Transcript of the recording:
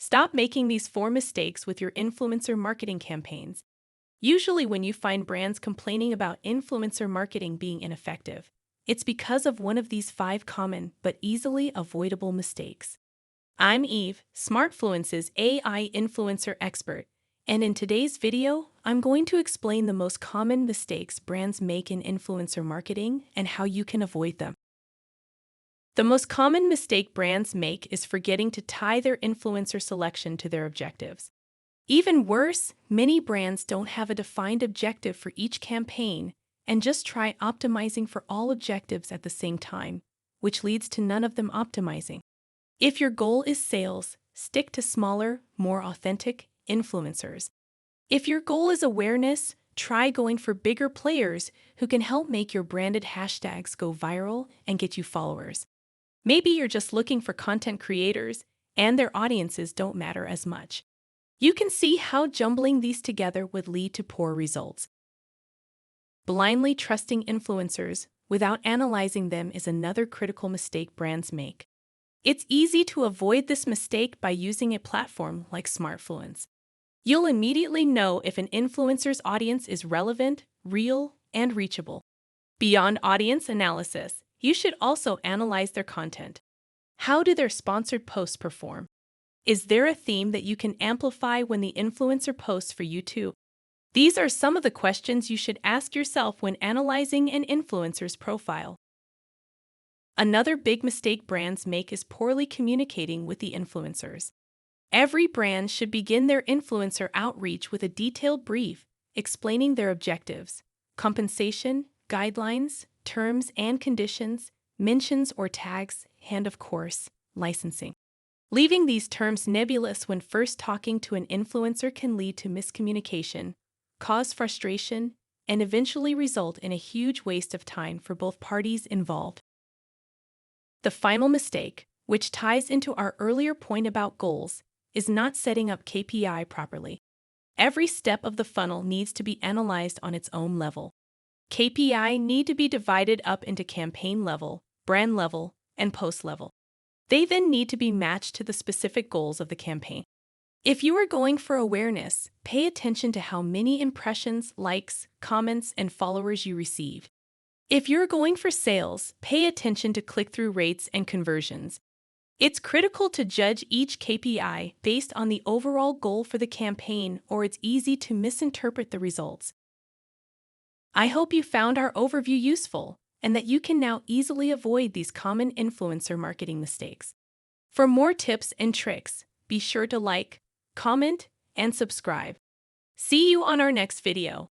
Stop making these 4 mistakes with your influencer marketing campaigns. Usually, when you find brands complaining about influencer marketing being ineffective, it's because of one of these 5 common but easily avoidable mistakes. I'm Eve, Smartfluence's AI influencer expert, and in today's video, I'm going to explain the most common mistakes brands make in influencer marketing and how you can avoid them. The most common mistake brands make is forgetting to tie their influencer selection to their objectives. Even worse, many brands don't have a defined objective for each campaign and just try optimizing for all objectives at the same time, which leads to none of them optimizing. If your goal is sales, stick to smaller, more authentic influencers. If your goal is awareness, try going for bigger players who can help make your branded hashtags go viral and get you followers. Maybe you're just looking for content creators and their audiences don't matter as much. You can see how jumbling these together would lead to poor results. Blindly trusting influencers without analyzing them is another critical mistake brands make. It's easy to avoid this mistake by using a platform like Smartfluence. You'll immediately know if an influencer's audience is relevant, real, and reachable. Beyond audience analysis, you should also analyze their content. How do their sponsored posts perform? Is there a theme that you can amplify when the influencer posts for you too? These are some of the questions you should ask yourself when analyzing an influencer's profile. Another big mistake brands make is poorly communicating with the influencers. Every brand should begin their influencer outreach with a detailed brief explaining their objectives, compensation, guidelines, terms and conditions, mentions or tags, and of course, licensing. Leaving these terms nebulous when first talking to an influencer can lead to miscommunication, cause frustration, and eventually result in a huge waste of time for both parties involved. The final mistake, which ties into our earlier point about goals, is not setting up KPI properly. Every step of the funnel needs to be analyzed on its own level. KPI need to be divided up into campaign level, brand level, and post level. They then need to be matched to the specific goals of the campaign. If you are going for awareness, pay attention to how many impressions, likes, comments, and followers you receive. If you're going for sales, pay attention to click-through rates and conversions. It's critical to judge each KPI based on the overall goal for the campaign, or it's easy to misinterpret the results. I hope you found our overview useful and that you can now easily avoid these common influencer marketing mistakes. For more tips and tricks, be sure to like, comment, and subscribe. See you on our next video.